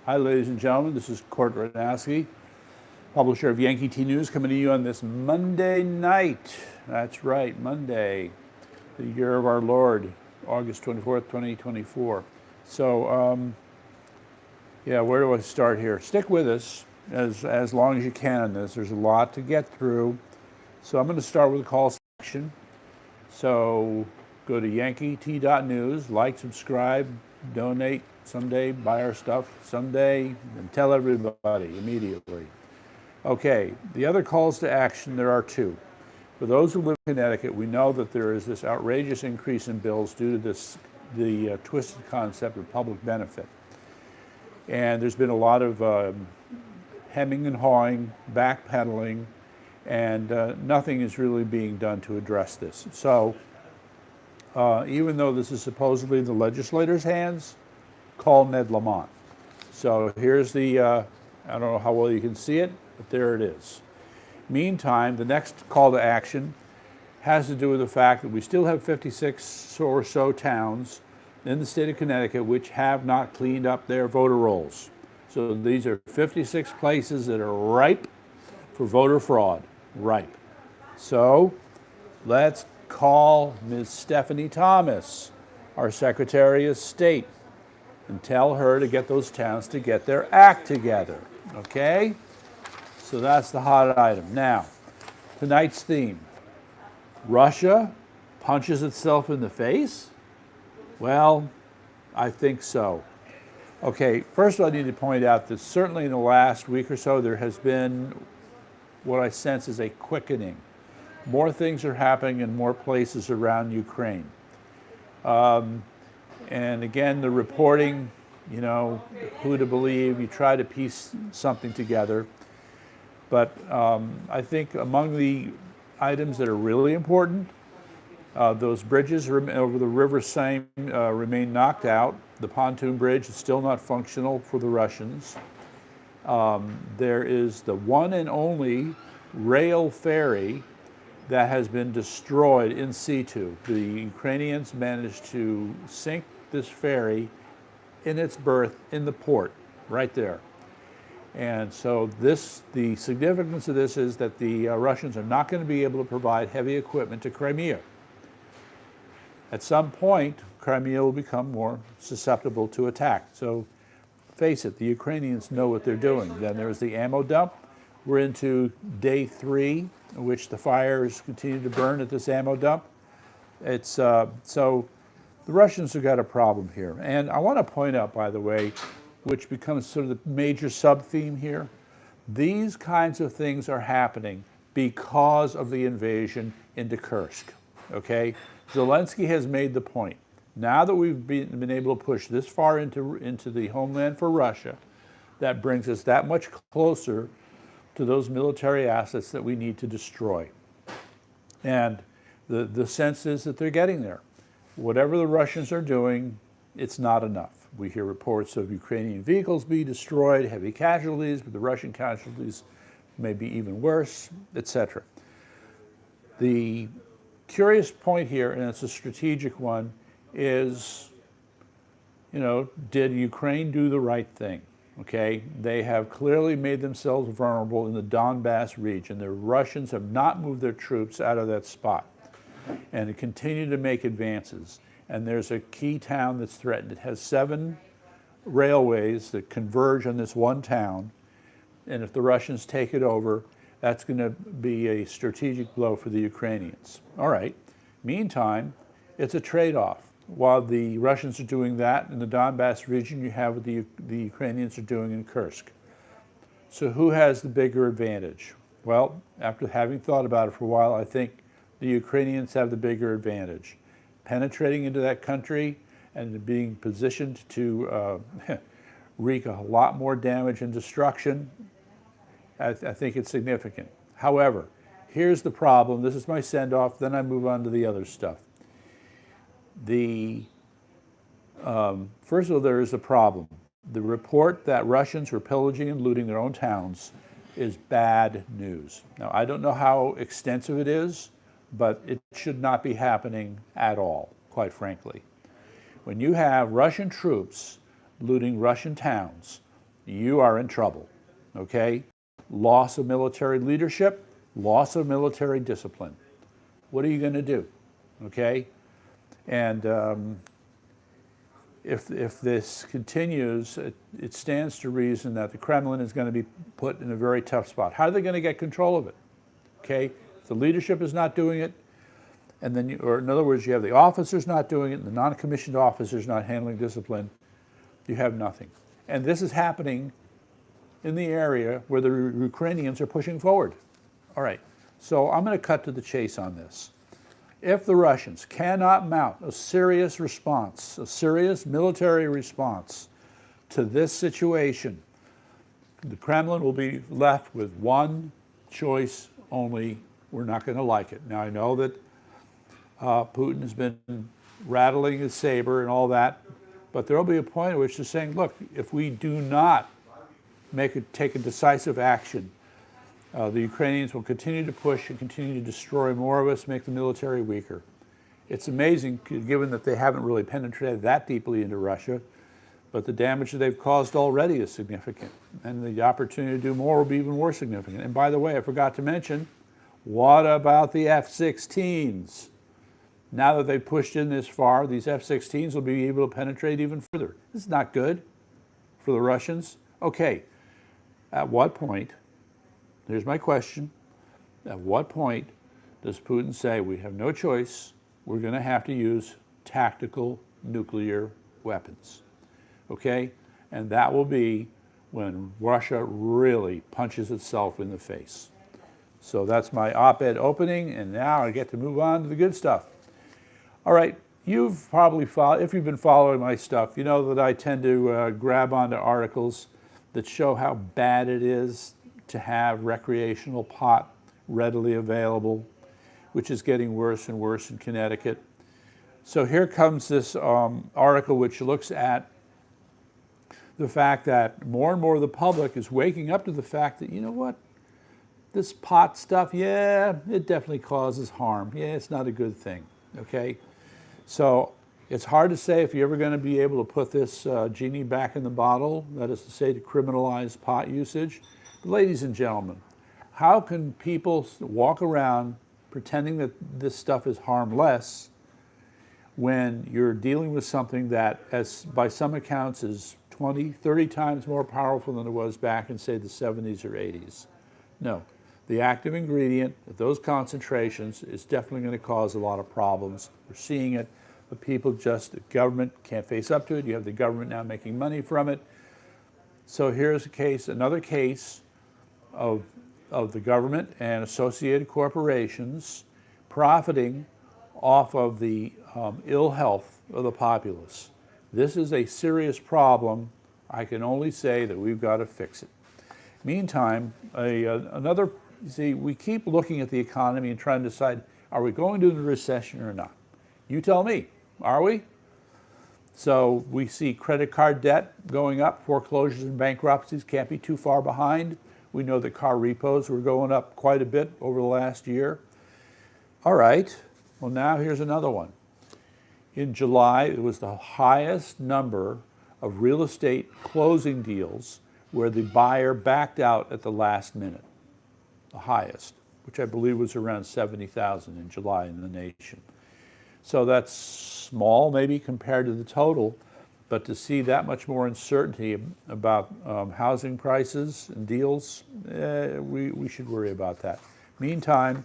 Hi, ladies and gentlemen. This is Kurt Radnowski, publisher of Yankee T News, coming to you on this Monday night. That's right, Monday, the year of our Lord, August 24th, 2024. So, yeah, where do I start here? Stick with us as long as you can on this. There's a lot to get through. So I'm going to start with a call section. So go to yankeet.news, like, subscribe, donate someday, buy our stuff someday, and tell everybody immediately. Okay, the other calls to action, there are two. For those who live in Connecticut, we know that there is this outrageous increase in bills due to the twisted concept of public benefit. And there's been a lot of hemming and hawing, backpedaling, and nothing is really being done to address this. So even though this is supposedly in the legislators' hands, call Ned Lamont. So here's the, I don't know how well you can see it, but there it is. Meantime, the next call to action has to do with the fact that we still have 56 or so towns in the state of Connecticut which have not cleaned up their voter rolls. So these are 56 places that are ripe for voter fraud, ripe. So let's call Ms. Stephanie Thomas, our Secretary of State, and tell her to get those towns to get their act together, okay? So that's the hot item. Now, tonight's theme, Russia punches itself in the face? Well, I think so. Okay, first of all, I need to point out that certainly in the last week or so, there has been what I sense is a quickening. More things are happening in more places around Ukraine. And again, the reporting, you know, who to believe, you try to piece something together. But I think among the items that are really important, those bridges over the River Seine remain knocked out. The pontoon bridge is still not functional for the Russians. There is the one and only rail ferry that has been destroyed in situ. The Ukrainians managed to sink this ferry in its berth in the port, right there. And so the significance of this is that the Russians are not going to be able to provide heavy equipment to Crimea. At some point, Crimea will become more susceptible to attack. So face it, the Ukrainians know what they're doing. Then there's the ammo dump. We're into day 3, in which the fires continue to burn at this ammo dump. It's so the Russians have got a problem here. And I want to point out, by the way, which becomes sort of the major sub-theme here, these kinds of things are happening because of the invasion into Kursk, okay? Zelensky has made the point. Now that we've been able to push this far into the homeland for Russia, that brings us that much closer to those military assets that we need to destroy. And the sense is that they're getting there. Whatever the Russians are doing, it's not enough. We hear reports of Ukrainian vehicles being destroyed, heavy casualties, but the Russian casualties may be even worse, etc. The curious point here, and it's a strategic one, is, you know, did Ukraine do the right thing? Okay, they have clearly made themselves vulnerable in the Donbass region. The Russians have not moved their troops out of that spot and continue to make advances. And there's a key town that's threatened. It has 7 railways that converge on this one town. And if the Russians take it over, that's going to be a strategic blow for the Ukrainians. All right. Meantime, it's a trade-off. While the Russians are doing that in the Donbass region, you have what the Ukrainians are doing in Kursk. So who has the bigger advantage? Well, after having thought about it for a while, I think the Ukrainians have the bigger advantage. Penetrating into that country and being positioned to wreak a lot more damage and destruction, I think it's significant. However, here's the problem. This is my send-off, then I move on to the other stuff. First of all, there is a problem. The report that Russians were pillaging and looting their own towns is bad news. Now, I don't know how extensive it is, but it should not be happening at all, quite frankly. When you have Russian troops looting Russian towns, you are in trouble, okay? Loss of military leadership, loss of military discipline. What are you going to do, okay? And if this continues, it stands to reason that the Kremlin is going to be put in a very tough spot. How are they going to get control of it, okay? If the leadership is not doing it, and then, or in other words, you have the officers not doing it, and the non-commissioned officers not handling discipline, you have nothing. And this is happening in the area where the Ukrainians are pushing forward. All right, so I'm going to cut to the chase on this. If the Russians cannot mount a serious response, a serious military response to this situation, the Kremlin will be left with one choice only: we're not going to like it. Now, I know that Putin has been rattling his saber and all that, but there will be a point at which they're saying, look, if we do not take a decisive action, the Ukrainians will continue to push and continue to destroy more of us, make the military weaker. It's amazing, given that they haven't really penetrated that deeply into Russia, but the damage that they've caused already is significant, and the opportunity to do more will be even more significant. And by the way, I forgot to mention, what about the F-16s? Now that they've pushed in this far, these F-16s will be able to penetrate even further. This is not good for the Russians. Okay, at what point, here's my question, at what point does Putin say we have no choice, we're going to have to use tactical nuclear weapons? Okay, and that will be when Russia really punches itself in the face. So that's my op-ed opening, and now I get to move on to the good stuff. All right, you've probably followed, if you've been following my stuff, you know that I tend to grab onto articles that show how bad it is to have recreational pot readily available, which is getting worse and worse in Connecticut. So here comes this article which looks at the fact that more and more of the public is waking up to the fact that, you know what, this pot stuff, yeah, it definitely causes harm. Yeah, it's not a good thing, okay? So it's hard to say if you're ever going to be able to put this genie back in the bottle, that is to say, to criminalize pot usage. But ladies and gentlemen, how can people walk around pretending that this stuff is harmless when you're dealing with something that, as by some accounts, is 20, 30 times more powerful than it was back in, say, the 70s or 80s? No. The active ingredient at those concentrations is definitely going to cause a lot of problems. We're seeing it, but people just, the government can't face up to it. You have the government now making money from it. So here's a case, another case of the government and associated corporations profiting off of the ill health of the populace. This is a serious problem. I can only say that we've got to fix it. Meantime, you see, we keep looking at the economy and trying to decide, are we going to the recession or not? You tell me, are we? So we see credit card debt going up, foreclosures and bankruptcies can't be too far behind. We know that car repos were going up quite a bit over the last year. All right, well now here's another one. In July, it was the highest number of real estate closing deals where the buyer backed out at the last minute. The highest, which I believe was around 70,000 in July in the nation. So that's small maybe compared to the total, but to see that much more uncertainty about housing prices and deals, we should worry about that. Meantime,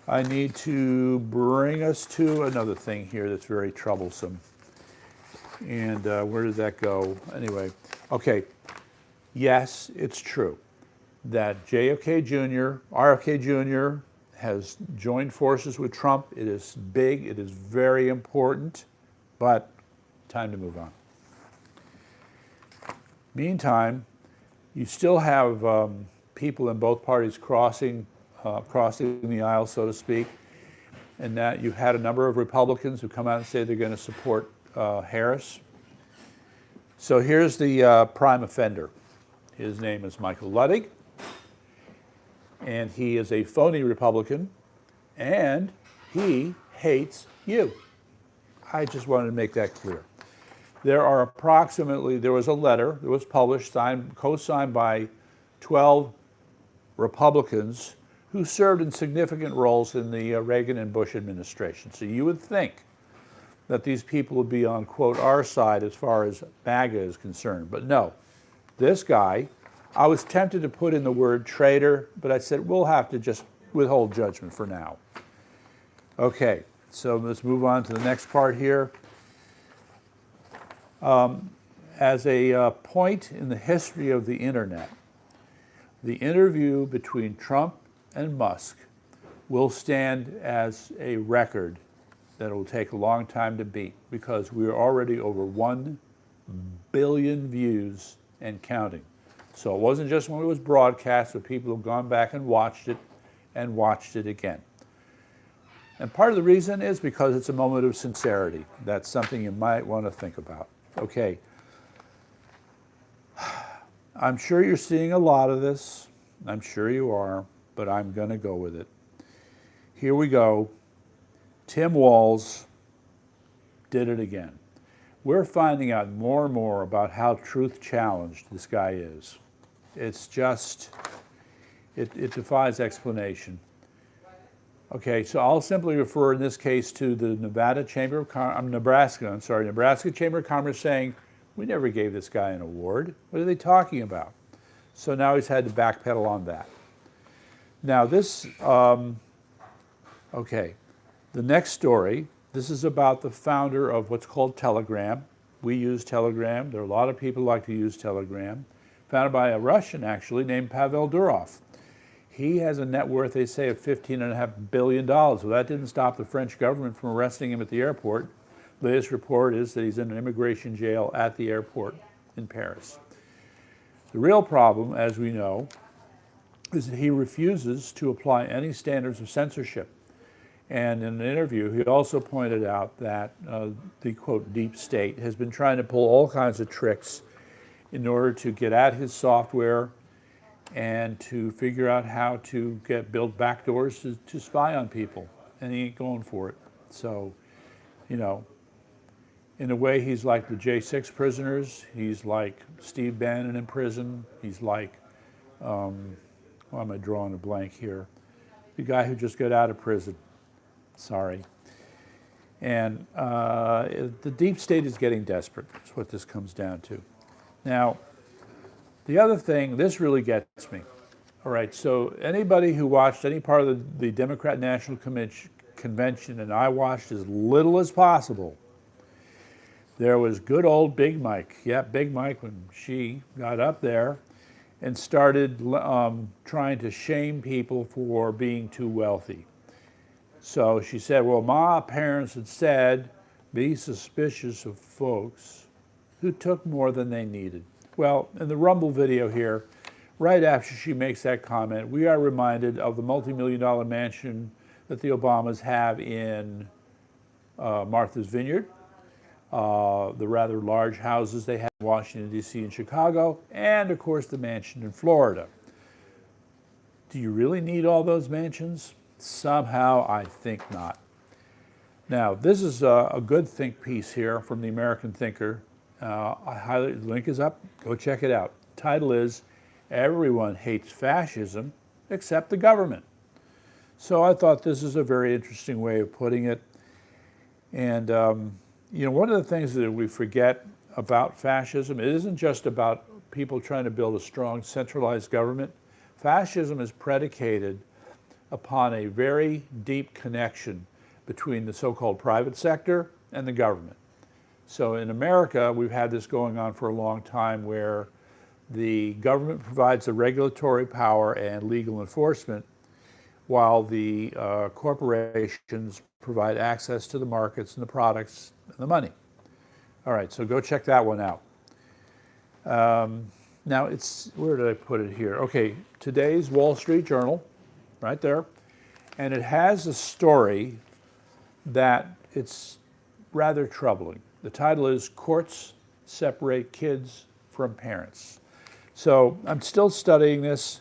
I need to bring us to another thing here that's very troublesome. And where did that go? Anyway, okay, yes, it's true that JFK Jr., RFK Jr. has joined forces with Trump. It is big, it is very important, but time to move on. Meantime, you still have people in both parties crossing the aisle, so to speak, and that you've had a number of Republicans who come out and say they're going to support Harris. So here's the prime offender. His name is Michael Ludwig, and he is a phony Republican, and he hates you. I just wanted to make that clear. there was a letter that was published, co-signed by 12 Republicans who served in significant roles in the Reagan and Bush administration. So you would think that these people would be on, quote, our side as far as MAGA is concerned. But no, this guy, I was tempted to put in the word traitor, but I said, we'll have to just withhold judgment for now. Okay, so let's move on to the next part here. As a point in the history of the internet, the interview between Trump and Musk will stand as a record that will take a long time to beat, because we are already over 1 billion views and counting. So it wasn't just when it was broadcast, but people have gone back and watched it again. And part of the reason is because it's a moment of sincerity. That's something you might want to think about. Okay. I'm sure you're seeing a lot of this. I'm sure you are, but I'm going to go with it. Here we go. Tim Walz did it again. We're finding out more and more about how truth challenged this guy is. It's just, it defies explanation. Okay, so I'll simply refer in this case to the Nebraska Chamber of Commerce saying, we never gave this guy an award. What are they talking about? So now he's had to backpedal on that. Now this, okay, the next story, this is about the founder of what's called Telegram. We use Telegram. There are a lot of people who like to use Telegram. Founded by a Russian, actually, named Pavel Durov. He has a net worth, they say, of $15.5 billion. Well, that didn't stop the French government from arresting him at the airport. The latest report is that he's in an immigration jail at the airport in Paris. The real problem, as we know, is that he refuses to apply any standards of censorship. And in an interview, he also pointed out that the, quote, deep state has been trying to pull all kinds of tricks in order to get at his software and to figure out how to build backdoors to spy on people. And he ain't going for it. So, you know, in a way, he's like the J6 prisoners. He's like Steve Bannon in prison. He's like, why am I drawing a blank here? The guy who just got out of prison. Sorry. And the deep state is getting desperate. That's what this comes down to. Now, the other thing, this really gets me. All right, so anybody who watched any part of the Democrat National Convention, and I watched as little as possible, there was good old Big Mike. Yeah, Big Mike, when she got up there and started trying to shame people for being too wealthy. So she said, well, my parents had said, be suspicious of folks who took more than they needed. Well, in the Rumble video here, right after she makes that comment, we are reminded of the multi-million-dollar mansion that the Obamas have in Martha's Vineyard, the rather large houses they have in Washington, D.C. and Chicago, and, of course, the mansion in Florida. Do you really need all those mansions? Somehow, I think not. Now, this is a good think piece here from the American Thinker. The link is up. Go check it out. Title is, Everyone Hates Fascism Except the Government. So I thought this is a very interesting way of putting it. And, you know, one of the things that we forget about fascism, it isn't just about people trying to build a strong centralized government. Fascism is predicated upon a very deep connection between the so-called private sector and the government. So in America, we've had this going on for a long time where the government provides the regulatory power and legal enforcement, while the corporations provide access to the markets and the products and the money. All right, so go check that one out. Now it's, where did I put it here? Okay, today's Wall Street Journal, right there. And it has a story that it's rather troubling. The title is Courts Separate Kids from Parents. So I'm still studying this,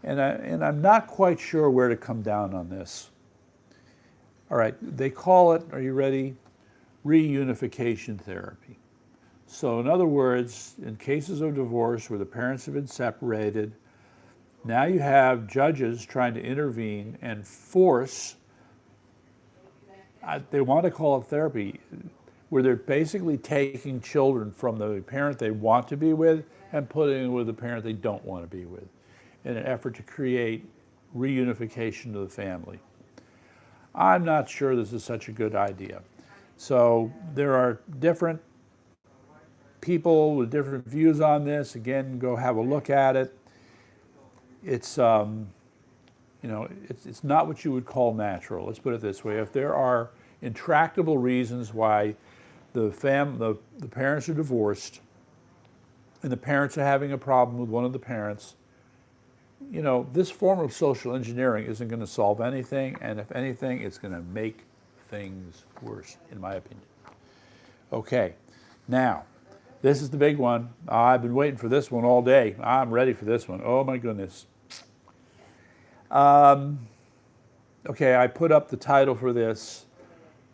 and I'm not quite sure where to come down on this. All right, they call it, are you ready? Reunification therapy. So in other words, in cases of divorce where the parents have been separated, now you have judges trying to intervene and force, they want to call it therapy, where they're basically taking children from the parent they want to be with and putting them with the parent they don't want to be with in an effort to create reunification of the family. I'm not sure this is such a good idea. So there are different people with different views on this. Again, go have a look at it. It's it's not what you would call natural. Let's put it this way: if there are intractable reasons why the parents are divorced, and the parents are having a problem with one of the parents, this form of social engineering isn't going to solve anything, and if anything, it's going to make things worse, in my opinion. Okay, now, this is the big one. I've been waiting for this one all day. I'm ready for this one. Oh my goodness. Okay, I put up the title for this.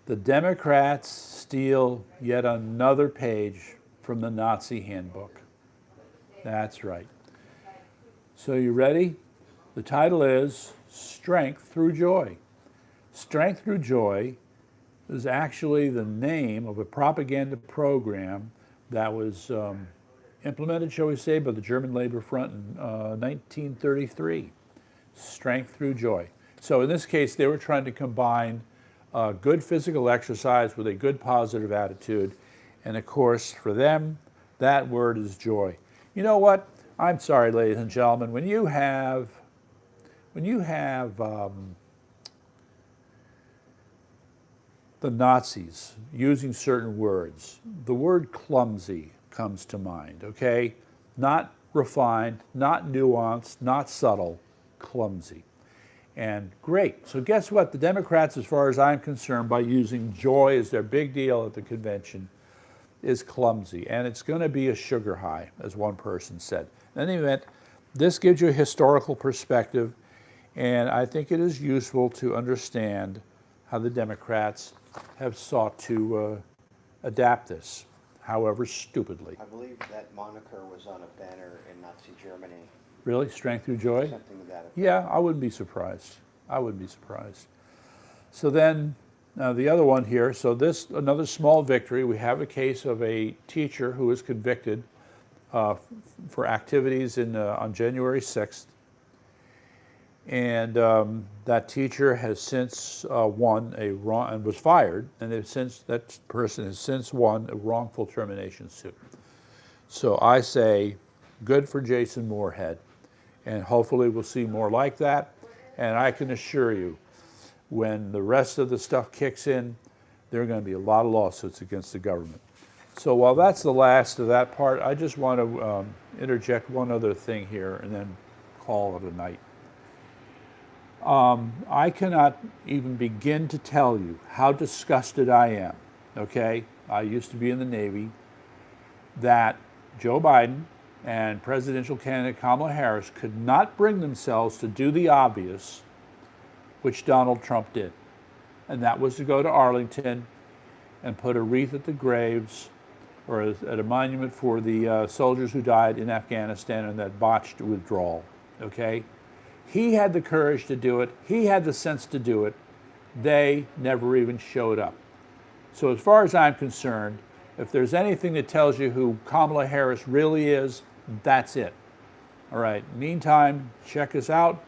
The Democrats steal yet another page from the Nazi handbook. That's right. So you ready? The title is Strength Through Joy. Strength Through Joy is actually the name of a propaganda program that was implemented, shall we say, by the German Labor Front in 1933. Strength Through Joy. So in this case, they were trying to combine good physical exercise with a good positive attitude. And of course, for them, that word is joy. You know what? I'm sorry, ladies and gentlemen, when you have the Nazis using certain words, the word clumsy comes to mind, okay? Not refined, not nuanced, not subtle, clumsy. And great. So guess what? The Democrats, as far as I'm concerned, by using joy as their big deal at the convention, is clumsy. And it's going to be a sugar high, as one person said. In any event, this gives you a historical perspective, and I think it is useful to understand how the Democrats have sought to adapt this, however stupidly. I believe that moniker was on a banner in Nazi Germany. Really? Strength Through Joy? Something of that effect. Yeah, I wouldn't be surprised. I wouldn't be surprised. So then, the other one here, so this, another small victory. We have a case of a teacher who was convicted for activities on January 6th. And that teacher has since won and was fired, and that person has since won a wrongful termination suit. So I say, good for Jason Moorhead, and hopefully we'll see more like that. And I can assure you, when the rest of the stuff kicks in, there are going to be a lot of lawsuits against the government. So while that's the last of that part, I just want to interject one other thing here and then call it a night. I cannot even begin to tell you how disgusted I am, okay? I used to be in the Navy, that Joe Biden and presidential candidate Kamala Harris could not bring themselves to do the obvious, which Donald Trump did. And that was to go to Arlington and put a wreath at the graves or at a monument for the soldiers who died in Afghanistan in that botched withdrawal, okay? He had the courage to do it. He had the sense to do it. They never even showed up. So as far as I'm concerned, if there's anything that tells you who Kamala Harris really is, that's it. All right, meantime, check us out.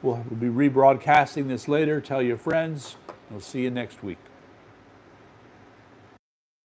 We'll be rebroadcasting this later. Tell your friends. We'll see you next week.